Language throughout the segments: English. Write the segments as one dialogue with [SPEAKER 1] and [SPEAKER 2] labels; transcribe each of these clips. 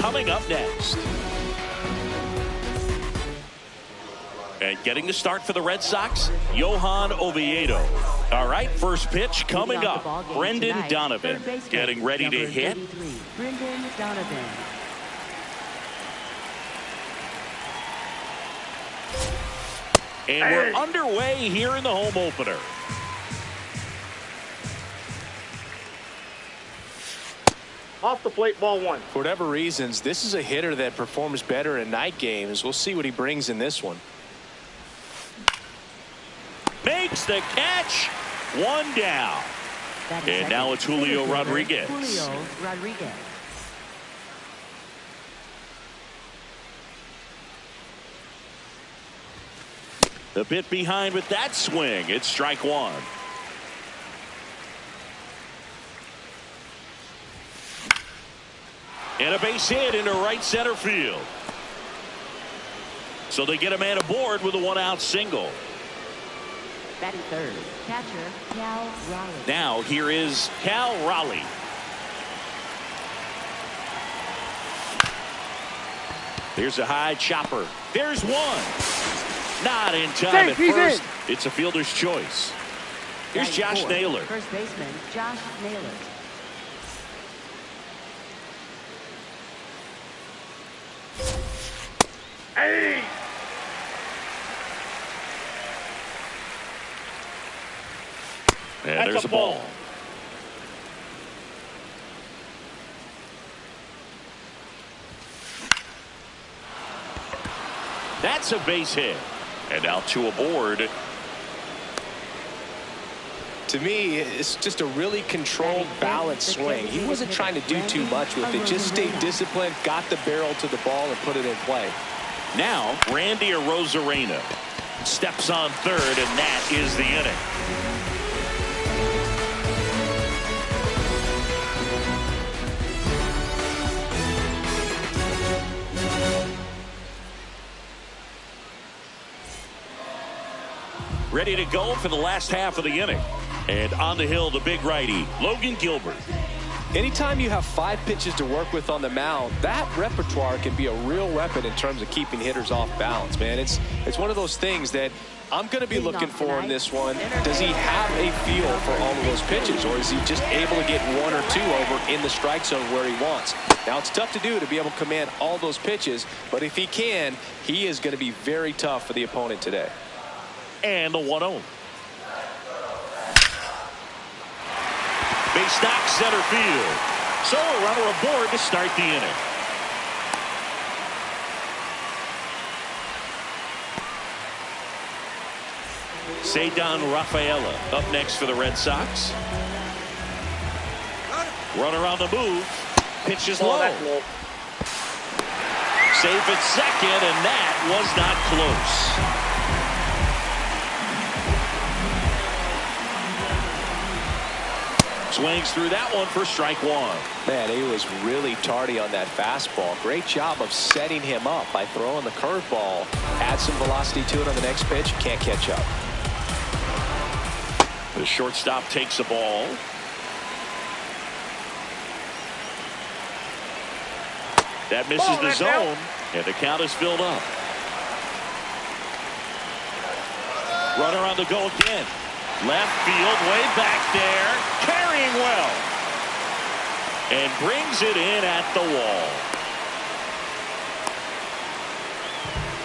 [SPEAKER 1] coming up next. And getting the start for the Red Sox, Johan Oviedo. All right, first pitch coming up. Brendan Donovan getting ready to hit.
[SPEAKER 2] Brendan Donovan.
[SPEAKER 1] And we're underway here in the home opener.
[SPEAKER 3] Off the plate, ball one.
[SPEAKER 4] For whatever reasons, this is a hitter that performs better in night games. We'll see what he brings in this one.
[SPEAKER 1] Makes the catch. One down. And now it's Julio Rodriguez.
[SPEAKER 2] Julio Rodriguez.
[SPEAKER 1] The bit behind with that swing. It's strike one. And a base hit into right center field. So they get a man aboard with a one-out single.
[SPEAKER 2] Batting third, catcher Cal Raleigh.
[SPEAKER 1] Now here is Cal Raleigh. There's a high chopper. There's one. Not in time at first. It's a fielder's choice. Here's Josh Naylor.
[SPEAKER 2] First baseman Josh Naylor.
[SPEAKER 3] Hey!
[SPEAKER 1] And there's a ball. That's a base hit. And now two aboard.
[SPEAKER 4] To me, it's just a really controlled, balanced swing. He wasn't trying to do too much with it. Just stayed disciplined, got the barrel to the ball, and put it in play.
[SPEAKER 1] Now, Randy Arozarena steps on third, and that is the inning. Ready to go for the last half of the inning. And on the hill, the big righty, Logan Gilbert.
[SPEAKER 4] Anytime you have 5 pitches to work with on the mound, that repertoire can be a real weapon in terms of keeping hitters off balance, man. It's one of those things that I'm going to be looking for in this one. Does he have a feel for all of those pitches, or is he just able to get 1 or 2 over in the strike zone where he wants? Now, it's tough to do, to be able to command all those pitches, but if he can, he is going to be very tough for the opponent today.
[SPEAKER 1] And the 1-0. Base knock center field. So a runner aboard to start the inning. Ceddanne Rafaela up next for the Red Sox. Runner on the move. Pitch is low. Safe at second, and that was not close. Swings through that one for strike one.
[SPEAKER 4] Man, he was really tardy on that fastball. Great job of setting him up by throwing the curveball. Add some velocity to it on the next pitch. Can't catch up.
[SPEAKER 1] The shortstop takes the ball. That misses the zone, and the count is filled up. Runner on the go again. Left field, way back there, carrying well, and brings it in at the wall.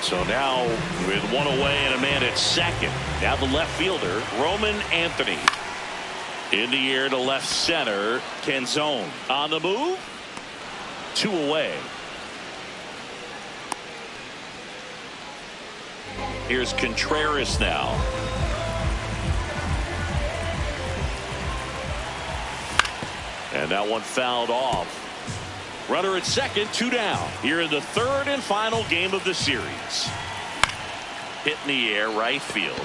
[SPEAKER 1] So now with one away and a man at second, now the left fielder, Roman Anthony. In the air to left center, Canzone. On the move, 2 away. Here's Contreras now. And that one fouled off. Runner at second, 2 down. Here in the third and final game of the series. Hit in the air, right field.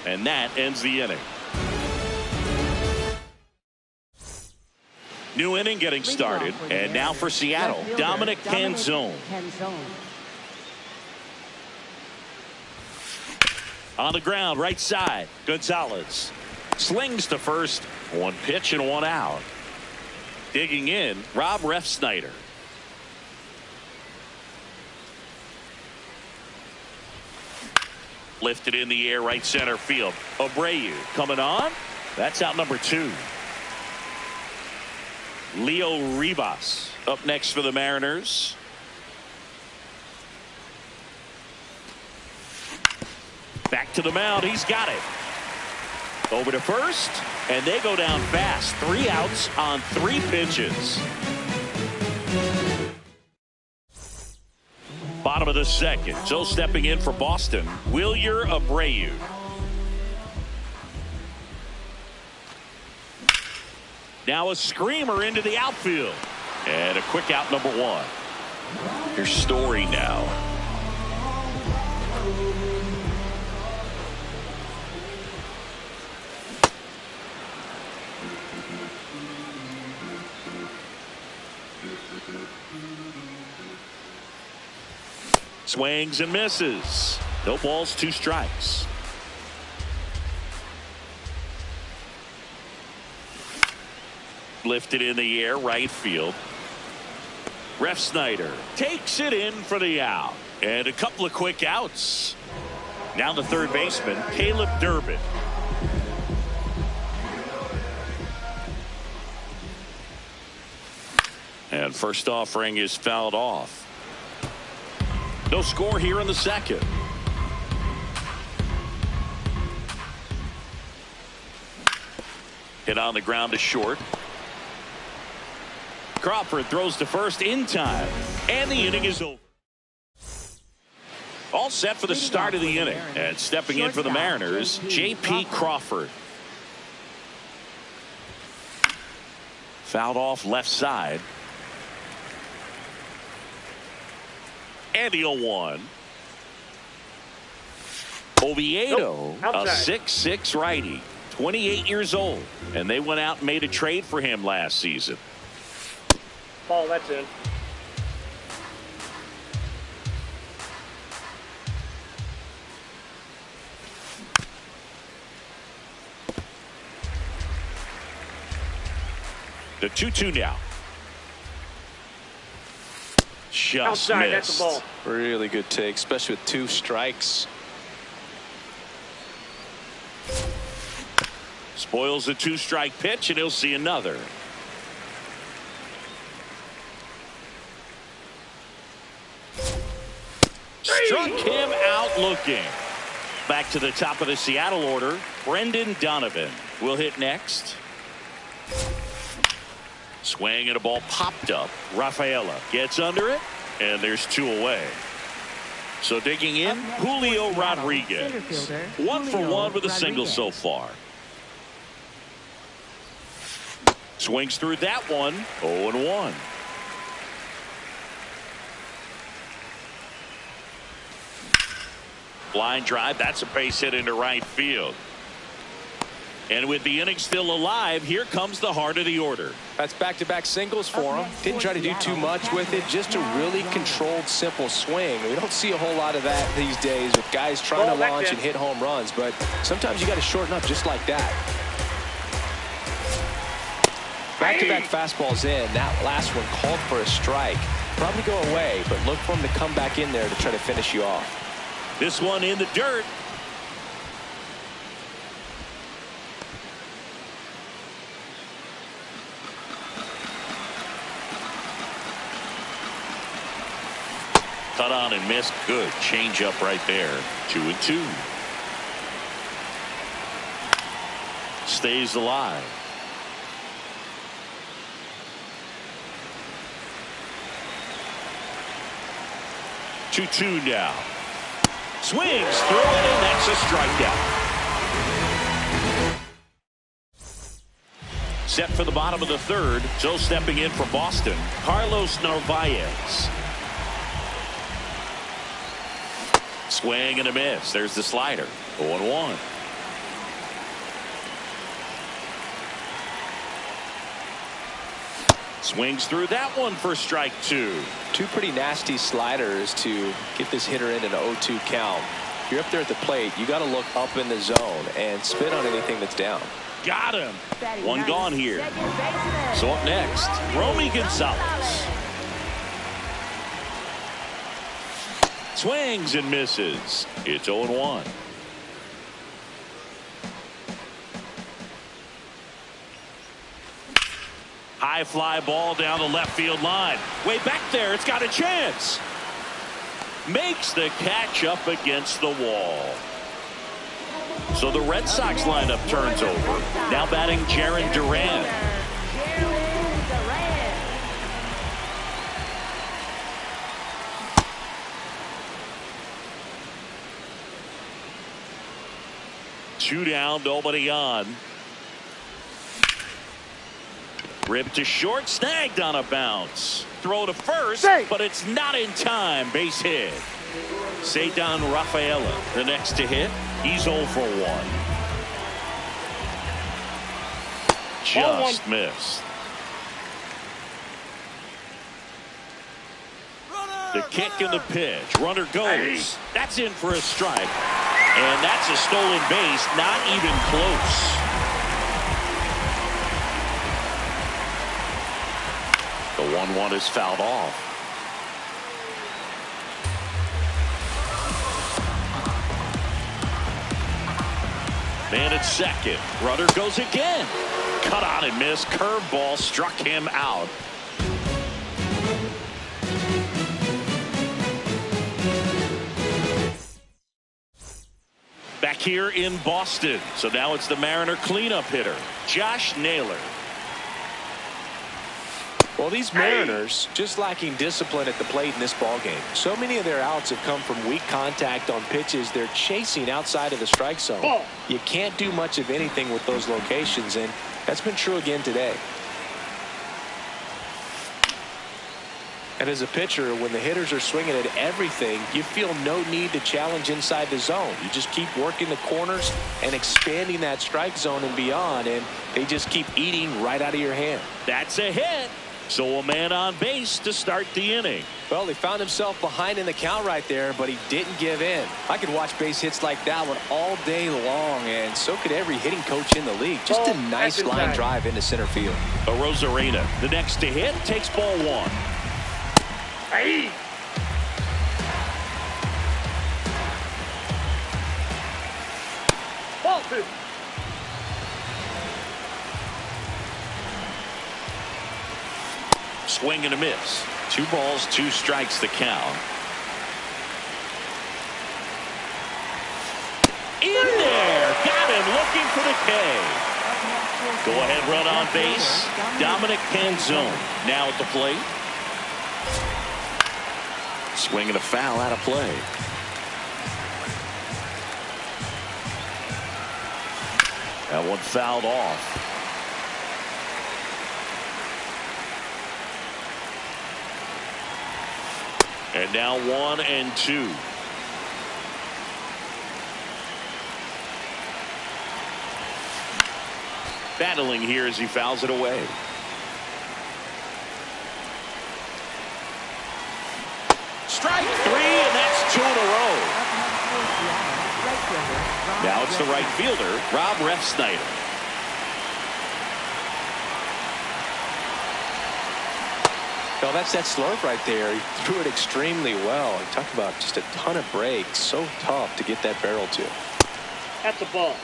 [SPEAKER 1] And that ends the inning. New inning getting started. And now for Seattle, Dominic Canzone. On the ground, right side, Gonzalez. Slings to first. 1 pitch and 1 out. Digging in, Rob Refsnyder. Lifted in the air, right center field. Abreu coming on. That's out number 2. Leo Rivas up next for the Mariners. Back to the mound. He's got it. Over to first, and they go down fast. 3 outs on 3 pitches. Bottom of the second. So stepping in for Boston, Wilyer Abreu. Now a screamer into the outfield. And a quick out, number 1. Here's Story now. Swings and misses. No balls, 2 strikes. Lifted in the air, right field. Refsnyder takes it in for the out. And a couple of quick outs. Now the third baseman, Caleb Durbin. And first offering is fouled off. No score here in the second. Hit on the ground to short. Crawford throws to first in time. And the inning is over. All set for the start of the inning. And stepping in for the Mariners, J.P. Crawford. Fouled off left side. And the 0-1. Oviedo, a 6'6" righty, 28 years old. And they went out and made a trade for him last season.
[SPEAKER 3] Ball, that's in.
[SPEAKER 1] The 2-2 now. Just
[SPEAKER 3] outside,
[SPEAKER 1] missed.
[SPEAKER 3] that's the ball.
[SPEAKER 4] Really good take, especially with 2 strikes.
[SPEAKER 1] Spoils the 2-strike pitch, and he'll see another. Struck him out looking. Back to the top of the Seattle order, Brendan Donovan will hit next. Swing and a ball popped up. Rafaela gets under it, and there's 2 away. So digging in, Julio Rodriguez. 1 for 1 with a single so far. Swings through that one. 0-1. Line drive. That's a base hit into right field. And with the inning still alive, here comes the heart of the order.
[SPEAKER 4] That's back-to-back singles for him. Didn't try to do too much with it. Just a really controlled, simple swing. We don't see a whole lot of that these days with guys trying to launch and hit home runs. But sometimes you got to shorten up just like that. Back-to-back fastballs in. That last one called for a strike. Probably go away, but look for him to come back in there to try to finish you off.
[SPEAKER 1] This one in the dirt. Cut on and missed. Good change up right there. 2-2. Stays alive. Two now. Swings through it, and that's a strikeout. Set for the bottom of the third. So stepping in for Boston, Carlos Narvaez. Swing and a miss. There's the slider. 0-1. Swings through that one for strike 2.
[SPEAKER 4] 2 pretty nasty sliders to get this hitter in an 0-2 count. If you're up there at the plate, you got to look up in the zone and spit on anything that's down.
[SPEAKER 1] Got him.
[SPEAKER 2] Batting
[SPEAKER 1] One
[SPEAKER 2] ninth,
[SPEAKER 1] gone here.
[SPEAKER 2] second baseman.
[SPEAKER 1] So up next, Romy Gonzalez. Swings and misses. It's 0-1. High fly ball down the left field line. Way back there. It's got a chance. Makes the catch up against the wall. So the Red Sox lineup turns over. Now batting Jarren Duran.
[SPEAKER 2] Jarren Duran.
[SPEAKER 1] 2 down, nobody on. Ripped to short, snagged on a bounce. Throw to first,
[SPEAKER 3] Safe.
[SPEAKER 1] but it's not in time. Base hit. Ceddanne Rafaela, the next to hit. He's 0 for 1. Just missed. The kick and the pitch. Runner goes. That's in for a strike. And that's a stolen base. Not even close. The 1-1 is fouled off. Man at second. Runner goes again. Cut on and miss. Curveball struck him out. Back here in Boston. So now it's the Mariner cleanup hitter, Josh Naylor.
[SPEAKER 4] Well, these Mariners just lacking discipline at the plate in this ballgame. So many of their outs have come from weak contact on pitches they're chasing outside of the strike zone.
[SPEAKER 3] Ball.
[SPEAKER 4] You can't do much of anything with those locations, and that's been true again today. And as a pitcher, when the hitters are swinging at everything, you feel no need to challenge inside the zone. You just keep working the corners and expanding that strike zone and beyond, and they just keep eating right out of your hand.
[SPEAKER 1] That's a hit. So a man on base to start the inning.
[SPEAKER 4] Well, he found himself behind in the count right there, but he didn't give in. I could watch base hits like that one all day long, and so could every hitting coach in the league. Just a nice
[SPEAKER 3] that's
[SPEAKER 4] line
[SPEAKER 3] inside.
[SPEAKER 4] drive into center field.
[SPEAKER 1] Arozarena, the next to hit, takes ball 1.
[SPEAKER 3] Hey. Ball 2.
[SPEAKER 1] Swing and a miss. 2 balls, 2 strikes the count. In there. Got him looking for the K. Go ahead run on base. Dominic Canzone now at the plate. Swing and a foul out of play. That one fouled off. And now 1-2. Battling here as he fouls it away. Strike 3, and that's 2 in a row. Now it's the right fielder, Rob Refsnyder.
[SPEAKER 4] Well, that's that slurve right there. He threw it extremely well. He talked about just a ton of breaks. So tough to get that barrel to.
[SPEAKER 3] That's a ball.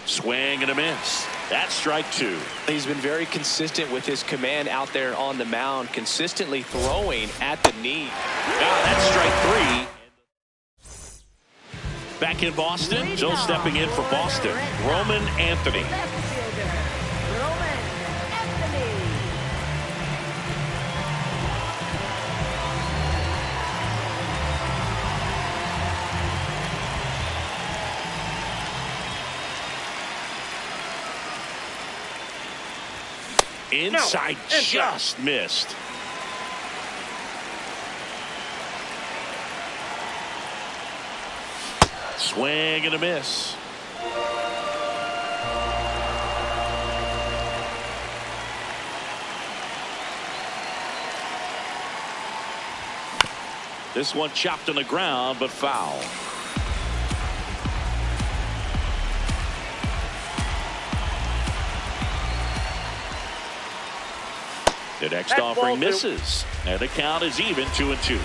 [SPEAKER 1] Swing and a miss. That's strike 2.
[SPEAKER 4] He's been very consistent with his command out there on the mound, consistently throwing at the knee.
[SPEAKER 1] Now that's strike 3. Back in Boston, Joe stepping in for Boston, Roman Anthony.
[SPEAKER 2] Left fielder, Roman Anthony.
[SPEAKER 1] Inside,
[SPEAKER 3] No.
[SPEAKER 1] just missed. Swing and a miss. This one chopped on the ground, but foul. The next offering misses, and the count is even 2-2.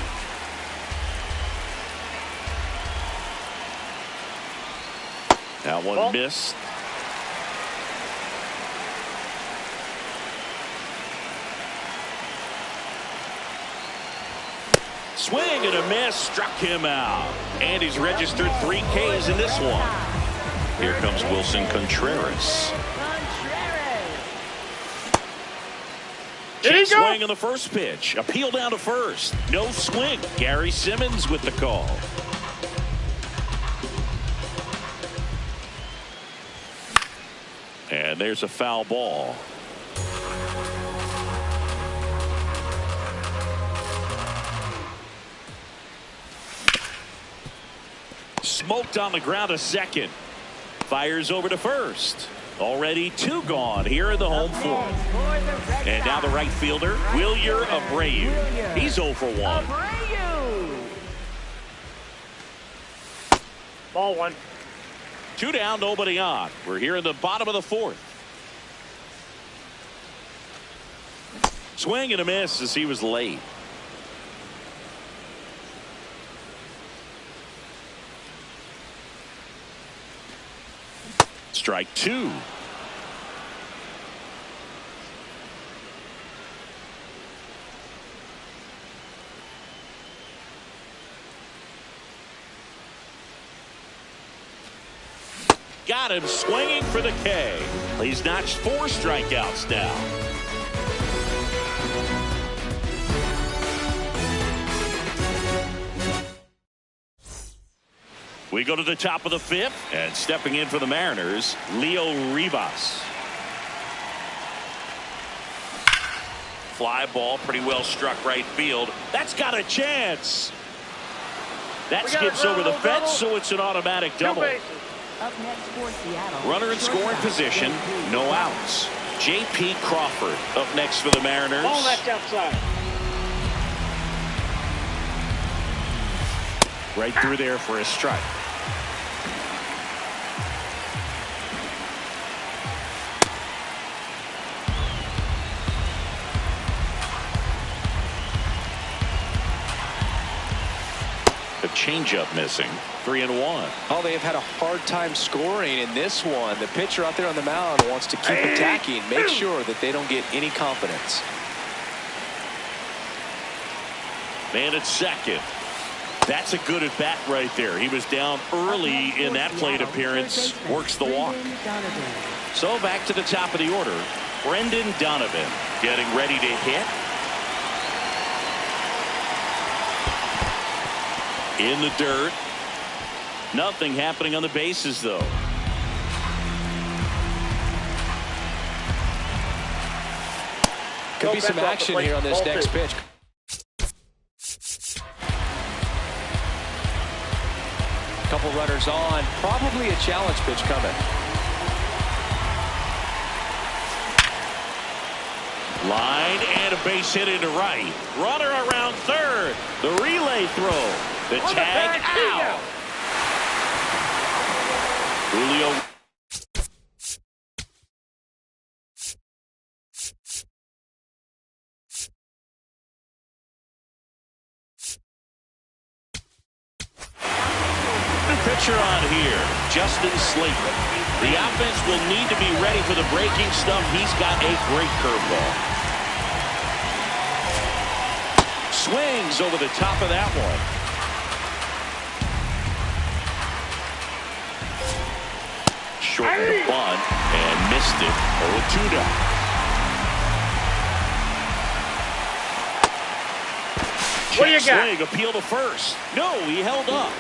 [SPEAKER 1] That one missed. Swing and a miss, struck him out. And he's registered 3 Ks in this one. Here comes Wilson Contreras. Check swing on the first pitch. Appeal down to first. No swing. Gary Simmons with the call. And there's a foul ball. Smoked on the ground to second. Fires over to first. Already 2 gone here in the home fourth. And now the right fielder, Wilyer Abreu. He's 0 for 1.
[SPEAKER 3] Ball 1.
[SPEAKER 1] 2 down, nobody on. We're here in the bottom of the fourth. Swing and a miss as he was late. Strike 2. Got him swinging for the K. He's notched 4 strikeouts now. We go to the top of the 5th, and stepping in for the Mariners, Leo Rivas. Fly ball, pretty well struck right field. That's got a chance. That skips over the fence, so it's an automatic double.
[SPEAKER 2] Up next for Seattle.
[SPEAKER 1] Runner in scoring position, no outs. J.P. Crawford up next for the Mariners.
[SPEAKER 3] Ball left outside.
[SPEAKER 1] Right through there for a strike. The changeup missing. 3-1.
[SPEAKER 4] Oh, they have had a hard time scoring in this one. The pitcher out there on the mound wants to keep attacking, make sure that they don't get any confidence.
[SPEAKER 1] Man at second. That's a good at bat right there. He was down early in that plate appearance. Works the walk. So back to the top of the order. Brendan Donovan getting ready to hit. In the dirt. Nothing happening on the bases, though.
[SPEAKER 4] Could be some action here on this next pitch. Couple runners on. Probably a challenge pitch coming.
[SPEAKER 1] Line and a base hit into right. Runner around third. The relay throw. The tag out. Julio. The pitcher on here, Justin Slayton. The offense will need to be ready for the breaking stuff. He's got a great curveball. Swings over the top of that one. Shortened the bunt and missed it. 0-2 down.
[SPEAKER 3] What do you got?
[SPEAKER 1] Swing, appeal to first. No, he held up.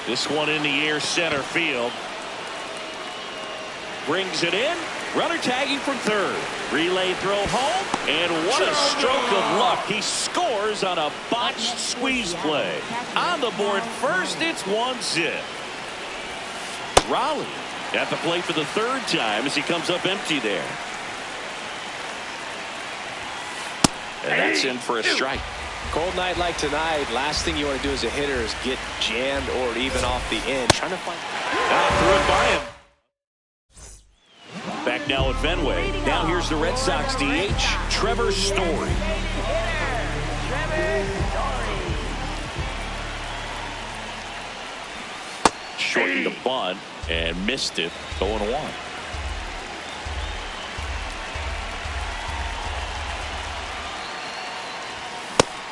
[SPEAKER 1] This one in the air, center field. Brings it in. Runner tagging from third. Relay throw home. And what a stroke of luck. He scores on a botched squeeze play. On the board first, it's 1-0. Raleigh at the plate for the 3rd time as he comes up empty there. And that's in for a strike.
[SPEAKER 4] Cold night like tonight, last thing you want to do as a hitter is get jammed or even off the end. Trying to find.
[SPEAKER 1] Threw it by him. Back now at Fenway. Now here's the Red Sox DH, Trevor Story. Shortened the bunt and missed it. 0-1.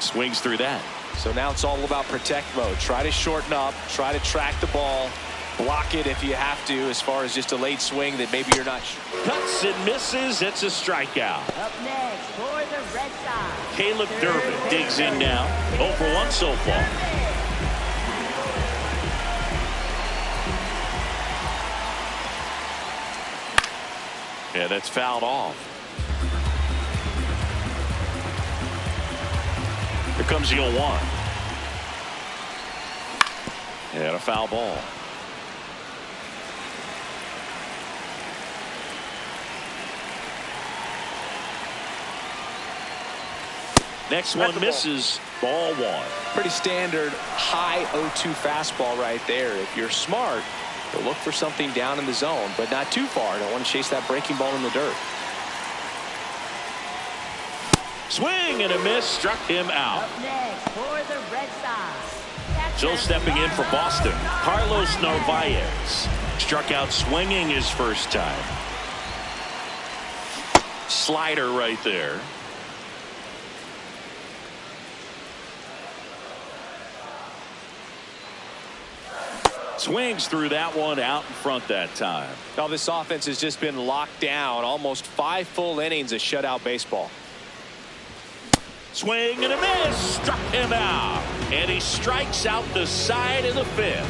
[SPEAKER 1] Swings through that.
[SPEAKER 4] So now it's all about protect mode. Try to shorten up, try to track the ball, block it if you have to, as far as just a late swing that maybe you're not.
[SPEAKER 1] Cuts and misses. It's a strikeout.
[SPEAKER 2] Up next for the Red Sox,
[SPEAKER 1] Caleb Durbin digs in now. 0 for 1 so far. Yeah, that's fouled off. Here comes the 0-1. And a foul ball. Next one misses. Ball 1.
[SPEAKER 4] Pretty standard high 0-2 fastball right there. If you're smart, you'll look for something down in the zone, but not too far. Don't want to chase that breaking ball in the dirt.
[SPEAKER 1] Swing and a miss, struck him out.
[SPEAKER 2] up next for the Red Sox.
[SPEAKER 1] So stepping in for Boston, Carlos Narvaez struck out swinging his first time. Slider right there. Swings through that one, out in front that time.
[SPEAKER 4] Now this offense has just been locked down. Almost 5 full innings of shutout baseball.
[SPEAKER 1] Swing and a miss, struck him out. And he strikes out the side of the 5th.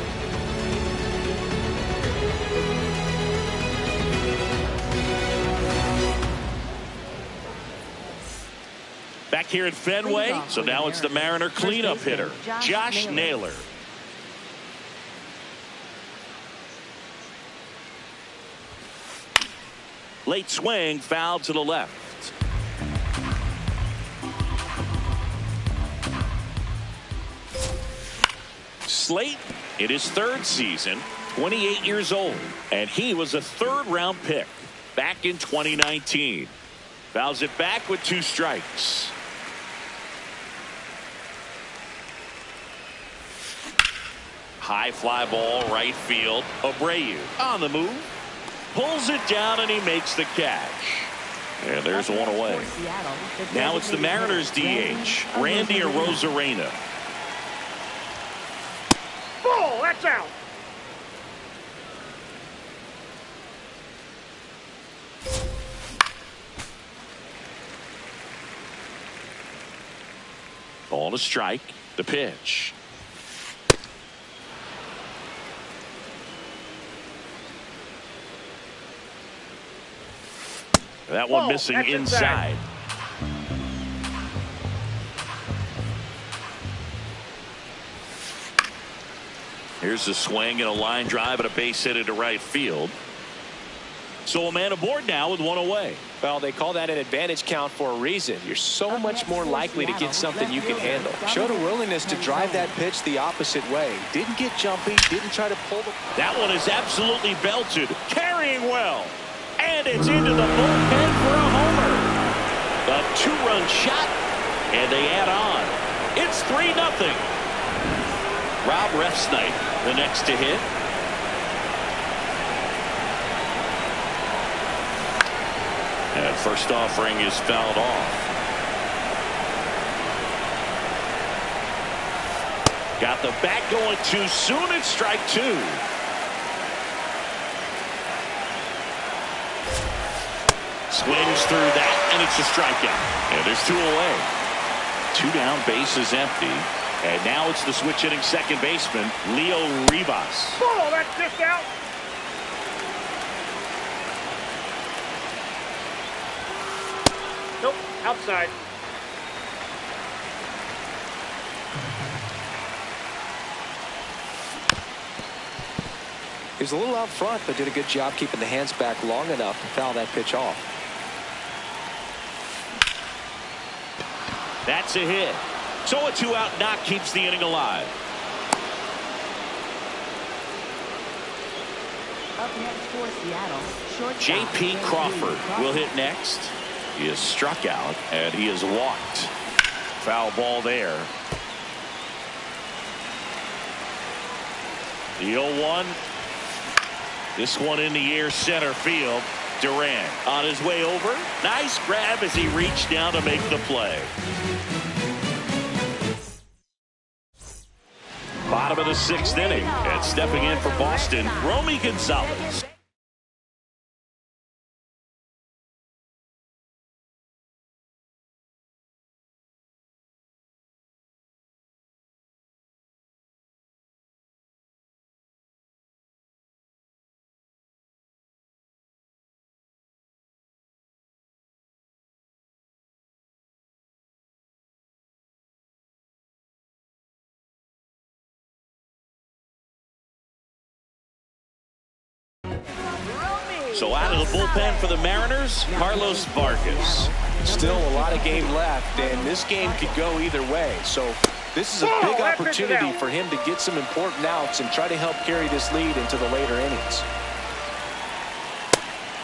[SPEAKER 1] Back here at Fenway, so now it's the Mariner cleanup hitter, Josh Naylor. Late swing, foul to the left. Slate in his 3rd season, 28 years old, and he was a 3rd-round pick back in 2019. Fouls it back with 2 strikes. High fly ball, right field. Abreu on the move. Pulls it down and he makes the catch. And there's one away. Now it's the Mariners DH, Randy Arozarena.
[SPEAKER 3] Ball, that's out.
[SPEAKER 1] Ball to strike. The pitch. That one missing inside. Here's the swing and a line drive and a base hit into right field. So a man aboard now with 1 away.
[SPEAKER 4] Well, they call that an advantage count for a reason. You're so much more likely to get something you can handle. Showed a willingness to drive that pitch the opposite way. Didn't get jumpy, didn't try to pull the.
[SPEAKER 1] That one is absolutely belted, carrying well. And it's into the bullpen for a homer. A 2-run shot, and they add on. It's 3-0. Rob Refsnyder, the next to hit. And first offering is fouled off. Got the bat going too soon. It's strike 2. Swings through that, and it's a strikeout. And there's 2 away. 2 down, base is empty. And now it's the switch hitting second baseman, Leo Rivas.
[SPEAKER 3] Ball, that's just out. Nope, outside.
[SPEAKER 4] He was a little out front, but did a good job keeping the hands back long enough to foul that pitch off.
[SPEAKER 1] That's a hit. So a 2-out knock keeps the inning alive.
[SPEAKER 2] Up next for Seattle, shortstop
[SPEAKER 1] J.P. Crawford will hit next. He is struck out and he is walked. Foul ball there. The 0-1. This one in the air, center field. Duran on his way over. Nice grab as he reached down to make the play. Bottom of the 6th inning, and stepping in for Boston, Romy Gonzalez. So out of the bullpen for the Mariners, Carlos Vargas.
[SPEAKER 4] Still a lot of game left, and this game could go either way. So this is a big opportunity for him to get some important outs and try to help carry this lead into the later innings.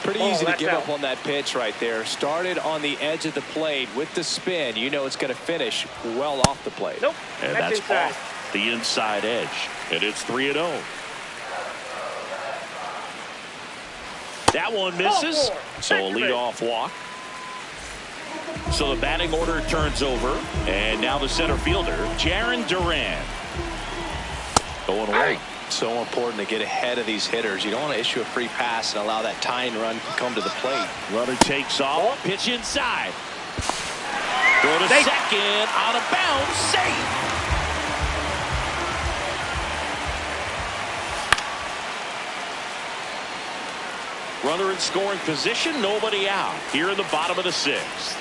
[SPEAKER 4] Pretty easy to give up on that pitch right there. Started on the edge of the plate with the spin. You know it's going to finish well off the plate.
[SPEAKER 3] Nope.
[SPEAKER 1] And that's off the inside edge. And it's 3-0. That one misses. So a leadoff walk. So the batting order turns over. And now the center fielder, Jarren Duran. Going away.
[SPEAKER 4] So important to get ahead of these hitters. You don't want to issue a free pass and allow that tying run to come to the plate.
[SPEAKER 1] Runner takes off. Pitch inside. Throw to second. Out of bounds. Safe. Runner in scoring position, nobody out. Here in the bottom of the 6th.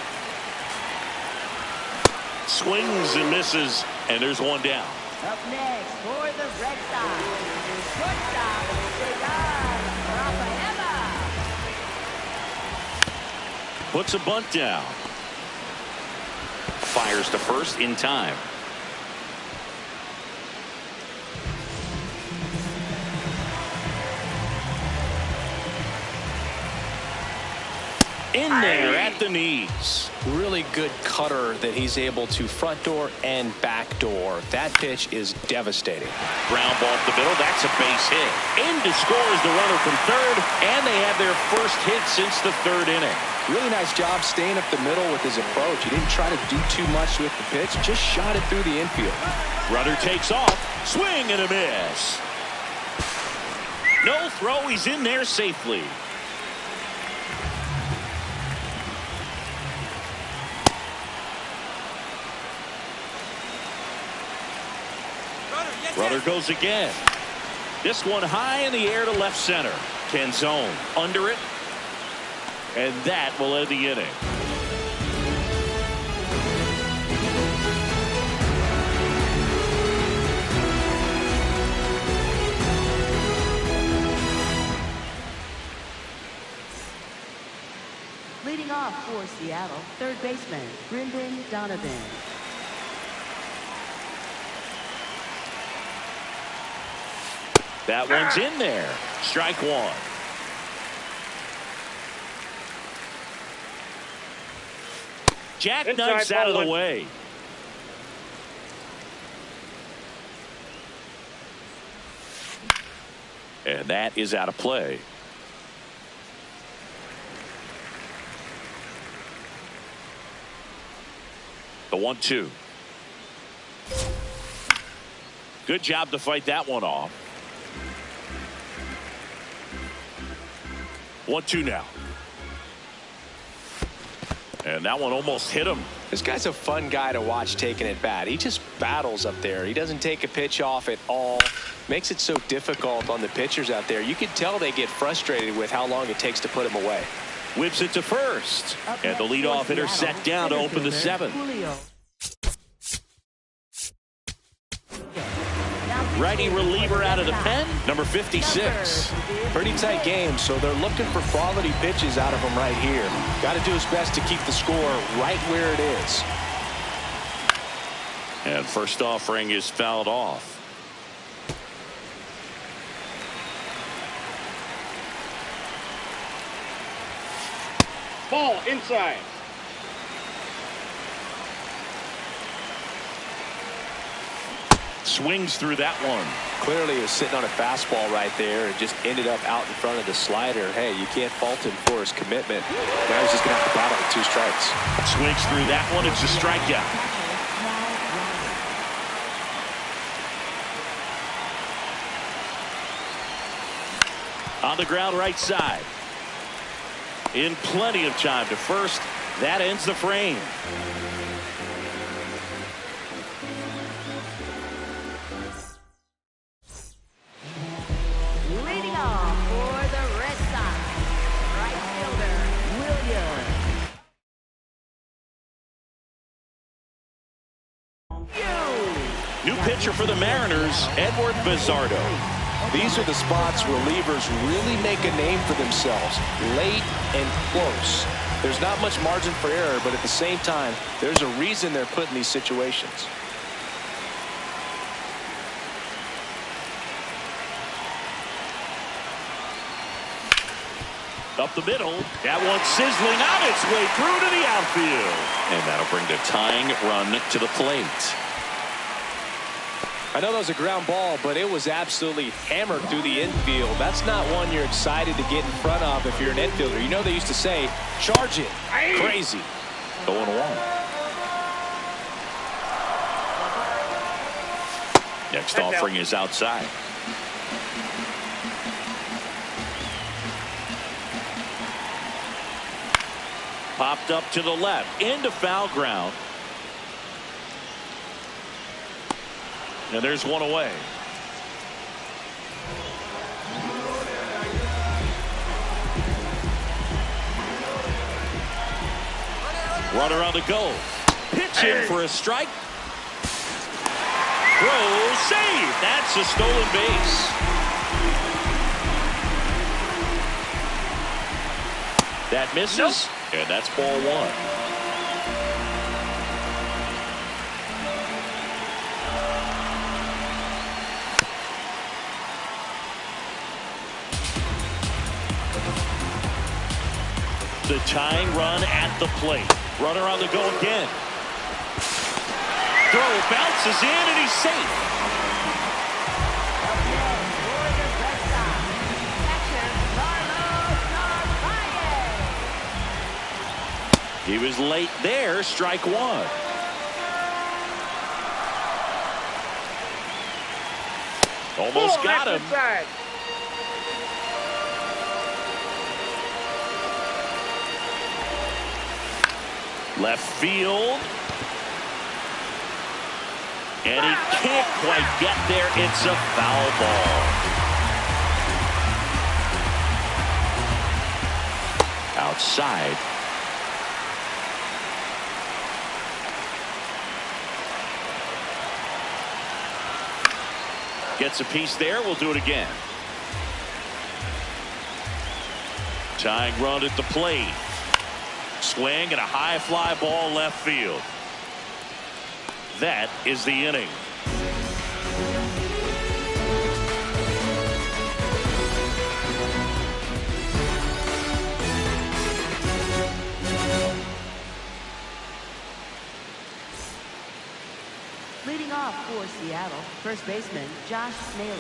[SPEAKER 1] Swings and misses, and there's one down.
[SPEAKER 2] Up next for the Red Sox, shortstop Cesar Rafaela.
[SPEAKER 1] Puts a bunt down. Fires to first in time. In there at the knees.
[SPEAKER 4] Really good cutter that he's able to front door and back door. That pitch is devastating.
[SPEAKER 1] Ground ball up the middle. That's a base hit. In to score is the runner from third, and they have their first hit since the 3rd inning.
[SPEAKER 4] Really nice job staying up the middle with his approach. He didn't try to do too much with the pitch, just shot it through the infield.
[SPEAKER 1] Runner takes off. Swing and a miss. No throw. He's in there safely. Runner goes again. This one high in the air to left center. Canzone under it. And that will end the inning.
[SPEAKER 2] Leading off for Seattle, third baseman Brendan Donovan.
[SPEAKER 1] That one's in there. Strike one. Jackknifes out of the way. And that is out of play. The 1-2. Good job to fight that one off. 1-2 now. And that one almost hit him.
[SPEAKER 4] This guy's a fun guy to watch taking at bat. He just battles up there. He doesn't take a pitch off at all. Makes it so difficult on the pitchers out there. You can tell they get frustrated with how long it takes to put him away.
[SPEAKER 1] Whips it to first. And the leadoff hitter set down to open the 7th. Righty reliever out of the pen, number 56.
[SPEAKER 4] Pretty tight game, so they're looking for quality pitches out of him right here. Got to do his best to keep the score right where it is.
[SPEAKER 1] And first offering is fouled off.
[SPEAKER 3] Ball inside.
[SPEAKER 1] Swings through that one.
[SPEAKER 4] Clearly he was sitting on a fastball right there and just ended up out in front of the slider. Hey, you can't fault him for his commitment. Now he's just going to have to battle with 2 strikes.
[SPEAKER 1] Swings through that one. It's a strikeout. On the ground right side. In plenty of time to first. That ends the frame.
[SPEAKER 2] Leading off for the Red Sox, right fielder, Williams.
[SPEAKER 1] New pitcher for the Mariners, Edward Bizardo.
[SPEAKER 4] These are the spots relievers really make a name for themselves. Late and close. There's not much margin for error, but at the same time, there's a reason they're put in these situations.
[SPEAKER 1] Up the middle. That one sizzling on its way through to the outfield. And that'll bring the tying run to the plate.
[SPEAKER 4] I know that was a ground ball, but it was absolutely hammered through the infield. That's not one you're excited to get in front of if you're an infielder. You know they used to say, charge it. Crazy.
[SPEAKER 1] 0-1. Next offering is outside. Popped up to the left into foul ground. And there's one away. Runner on the go. Pitch in for a strike. Throw, save. That's a stolen base. That misses. And that's ball 1. The tying run at the plate. Runner on the go again. Throw bounces in and he's safe. He was late there. Strike 1. Almost got him.
[SPEAKER 3] Inside.
[SPEAKER 1] Left field. And he can't quite get there. It's a foul ball. Outside. Gets a piece there. We'll do it again. Tying run at the plate. Swing and a high fly ball left field. That is the inning.
[SPEAKER 2] Leading off for Seattle, first baseman Josh Naylor.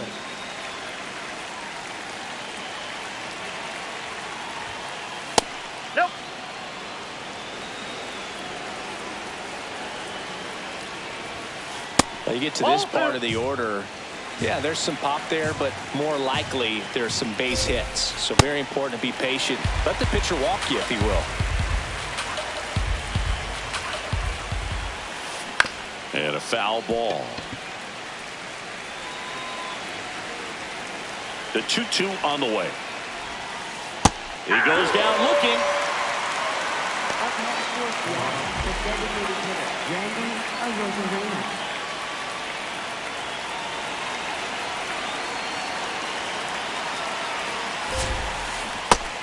[SPEAKER 3] Nope.
[SPEAKER 4] Now you get to this part of the order. Yeah, there's some pop there, but more likely there's some base hits. So very important to be patient. Let the pitcher walk you, if he will.
[SPEAKER 1] And a foul ball. The 2-2 on the way. He goes down looking.
[SPEAKER 2] Up next for Seattle, the designated hitter, Randy Arozarena.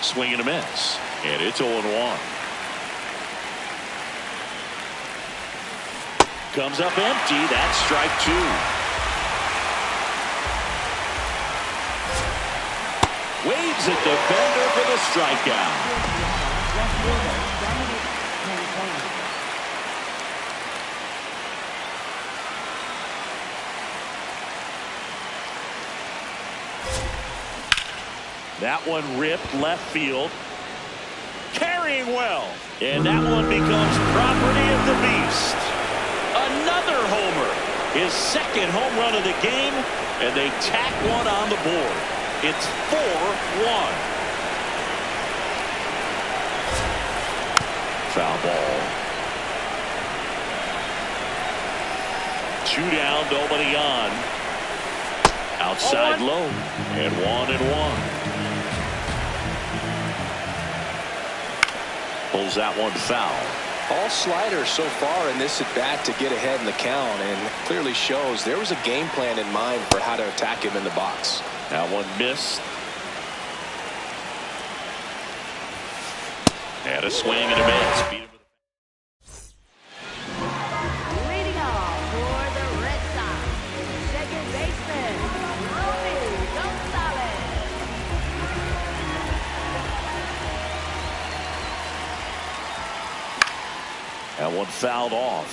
[SPEAKER 1] Swing and a miss. And it's 0-1. comes up empty. That's strike two. Waves at the defender for the strikeout.
[SPEAKER 2] Left fielder, Dominic Canzone.
[SPEAKER 1] That one ripped left field. Carrying well. And that one becomes property of the beast. Another homer. His second home run of the game. And they tack one on the board. It's 4-1. Foul ball. 2 down, nobody on. Outside low. And 1-1. Pulls that one foul.
[SPEAKER 4] All sliders so far in this at bat to get ahead in the count, and clearly shows there was a game plan in mind for how to attack him in the box.
[SPEAKER 1] That one missed. And a swing and a miss. Beat him.
[SPEAKER 2] Leading off for the Red Sox, second baseman, Romy Gonzalez.
[SPEAKER 1] That one fouled off.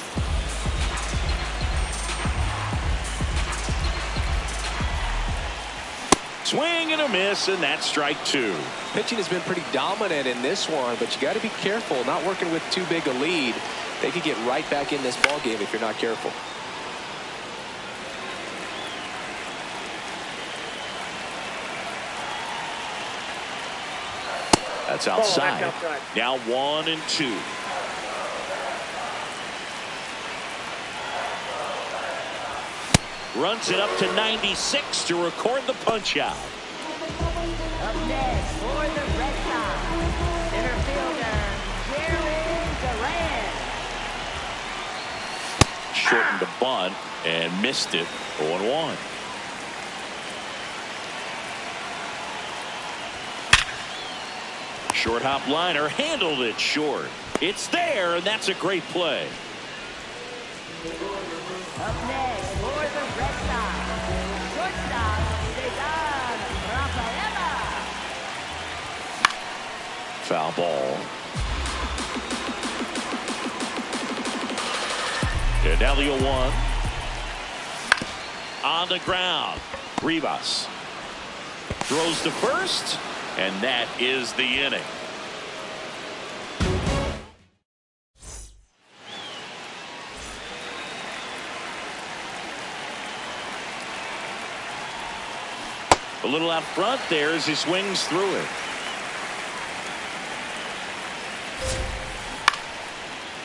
[SPEAKER 1] Swing and a miss, and that's strike two.
[SPEAKER 4] Pitching has been pretty dominant in this one, but you got to be careful not working with too big a lead. They could get right back in this ball game if you're not careful.
[SPEAKER 1] That's outside.
[SPEAKER 3] That's outside.
[SPEAKER 1] Now 1-2. Runs it up to 96 to record the punch out.
[SPEAKER 2] Up next for the Red Sox, center fielder, Jarren Duran.
[SPEAKER 1] Shortened the bunt and missed it. 0-1. Short hop liner, handled it short. It's there, and that's a great play.
[SPEAKER 2] Up next for the Red Sox, shortstop, Cesar Rafaela.
[SPEAKER 1] Foul ball. And now the 0-1. On the ground. Rivas throws to first, and that is the inning. A little out front there as he swings through it.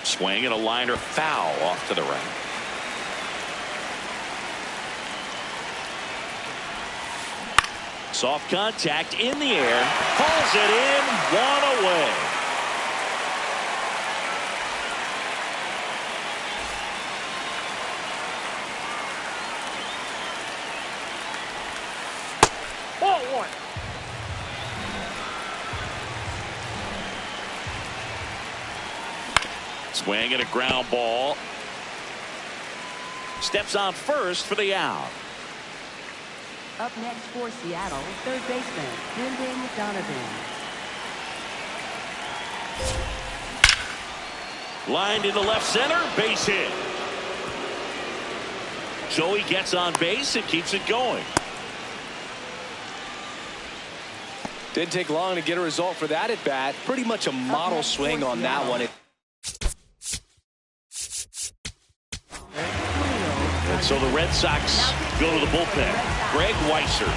[SPEAKER 1] Swing and a liner foul off to the right. Soft contact in the air. Pulls it in. One away.
[SPEAKER 3] Ball one.
[SPEAKER 1] Swing and a ground ball. Steps on first for the out.
[SPEAKER 2] Up next for Seattle, third baseman, Brendan Donovan.
[SPEAKER 1] Lined into left center, base hit. Joey gets on base and keeps it going.
[SPEAKER 4] Didn't take long to get a result for that at bat. Pretty much a model swing on that one.
[SPEAKER 1] And so the Red Sox go to the bullpen. Greg Weisser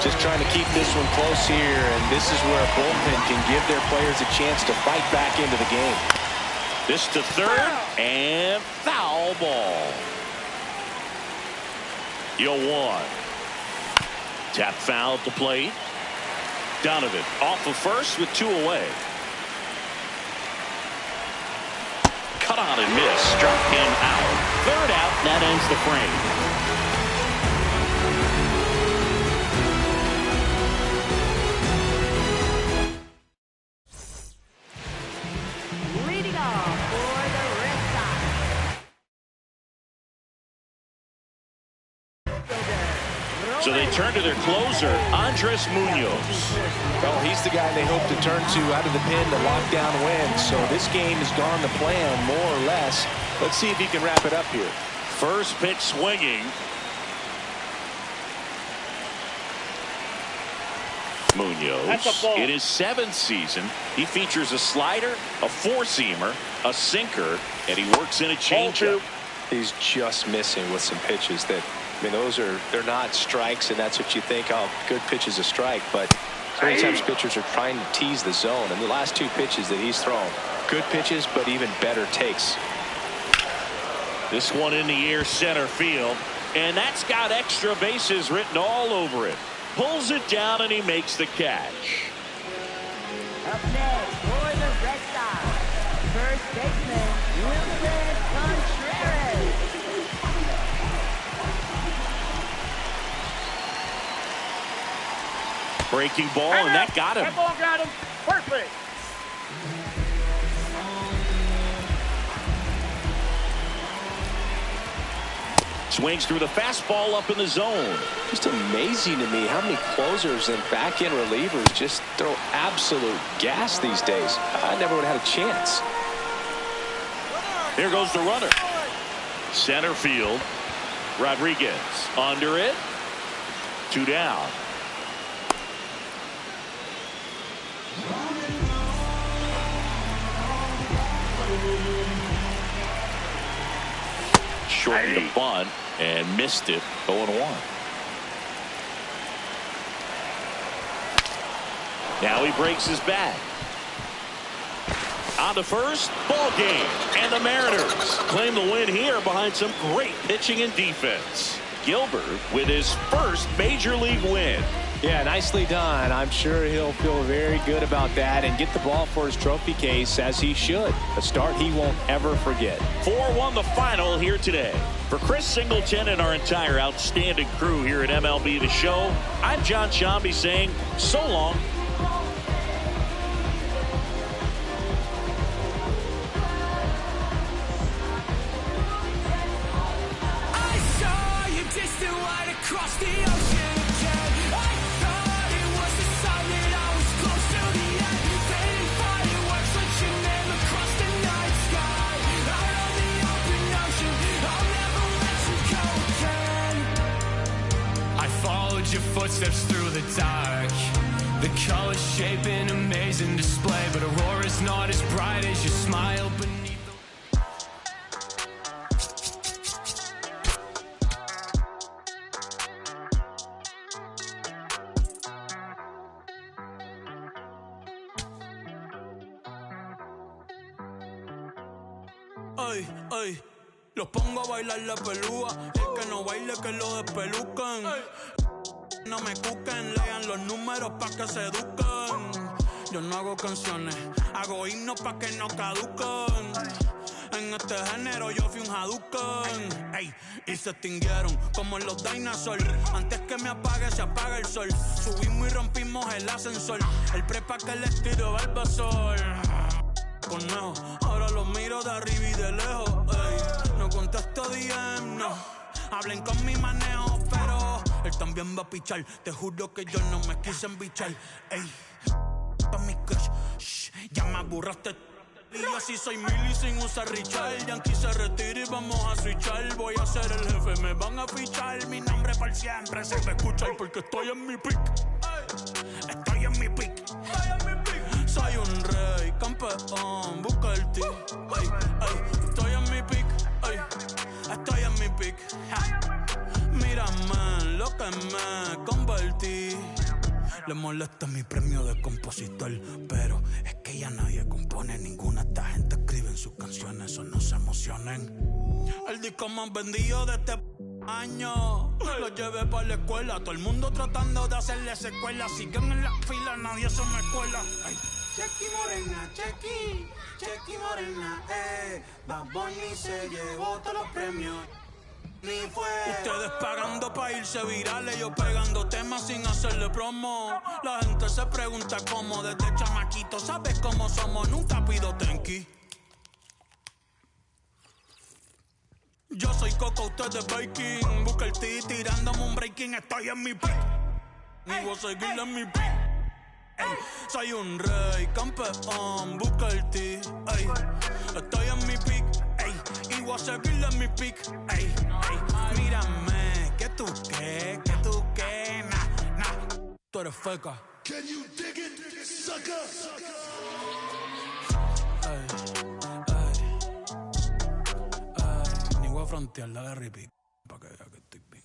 [SPEAKER 4] Just trying to keep this one close here, and this is where a bullpen can give their players a chance to fight back into the game.
[SPEAKER 1] This to third, and foul ball. 0-1. Tap foul to plate. Donovan off of first with 2 away. Cut on and miss. Struck him out. Third out. That ends the frame. So they turn to their closer, Andres Munoz.
[SPEAKER 4] Well, he's the guy they hope to turn to out of the pen to lock down wins. So this game has gone to plan, more or less. Let's see if he can wrap it up here.
[SPEAKER 1] First pitch swinging. Munoz, in his 7th season, he features a slider, a four-seamer, a sinker, and he works in a changeup.
[SPEAKER 4] He's just missing with some pitches that, I mean, they're not strikes, and that's what you think, oh, good pitch is a strike, but sometimes pitchers are trying to tease the zone, and the last 2 pitches that he's thrown, good pitches, but even better takes.
[SPEAKER 1] This one in the air, center field, and that's got extra bases written all over it. Pulls it down, and he makes the catch.
[SPEAKER 2] Up next for the Red Sox, first baseman Wilson Contreras.
[SPEAKER 1] Breaking ball, and that got him.
[SPEAKER 3] That ball got him. Perfect.
[SPEAKER 1] Swings through the fastball up in the zone.
[SPEAKER 4] Just amazing to me how many closers and back-end relievers just throw absolute gas these days. I never would have had a chance.
[SPEAKER 1] Here goes the runner. Center field. Rodriguez under it. 2 down. Shortened the bunt and missed it. 0-1. Now he breaks his back. On to first, ball game, and the Mariners claim the win here behind some great pitching and defense. Gilbert with his first major league win.
[SPEAKER 4] Yeah, nicely done. I'm sure he'll feel very good about that and get the ball for his trophy case, as he should. A start he won't ever forget.
[SPEAKER 1] 4-1 the final here today. For Chris Singleton and our entire outstanding crew here at MLB The Show, I'm John Shambi saying so long.
[SPEAKER 5] I saw you distant light across the ocean again. I thought it was the sign that I was close to the end. Fading fireworks with your name across the night sky. Out on the open ocean, I'll never let you go again. I followed your footsteps through the dark. The colors shape an amazing display, but Aurora's not as bright as your smile beneath the... Ay, ay, los pongo a bailar la pelúa. El que no baile que lo despelucan. No me cuquen, lean los números pa' que se eduquen. Yo no hago canciones, hago himnos pa' que no caduquen. En este género yo fui un Hadouken. Ey, y se extinguieron como los dinosaurs. Antes que me apague, se apaga el sol. Subimos y rompimos el ascensor. El prepa que les tiro Barbasol. Conejo, ahora los miro de arriba y de lejos. Ey, no contesto DM, no. Hablen con mi manejo, pero él también va a pichar. Te juro que yo no me quise embichar. Ey, pa' mi crush, shh, ya me aburraste. Y yo así soy Milly sin usar Richard. Yankee se retira y vamos a switchar. Voy a ser el jefe, me van a fichar. Mi nombre para siempre se me escucha porque estoy en mi pick. Estoy en mi pick. Soy un rey, campeón, busca el ti. Ey, ey, estoy en mi pick. Ey, estoy en mi pick. Mírame en lo que me convertí. Le molesta mi premio de compositor, pero es que ya nadie compone. Ninguna esta gente escribe en sus canciones, o no se emocionen. El disco más vendido de este año lo llevé para la escuela. Todo el mundo tratando de hacerle secuela. Siguen en la fila, nadie se me cuela. Ay. Chequi morena, chequi, chequi morena, Bad Bunny se llevó todos los premios. Ni fue. Ustedes pagando pa' irse virales, yo pegando temas sin hacerle promo. La gente se pregunta cómo, desde chamaquito, ¿sabes cómo somos? Nunca pido tenki. Yo soy Coco, usted es Baking. Busca el T tirándome un breaking. Estoy en mi pick. Y voy a seguir en mi pick. Ey, soy un rey, campeón. Busca el T. Ey, estoy en mi pick. Ey, y voy a seguir en mi pick. Ey, ey, mírame. ¿Qué tú qué? ¿Qué tú qué? Nah. Tú eres feca.
[SPEAKER 6] Can you dig it, sucker?
[SPEAKER 5] Ni voy a frontear la de Ripic para que vea que estoy bien.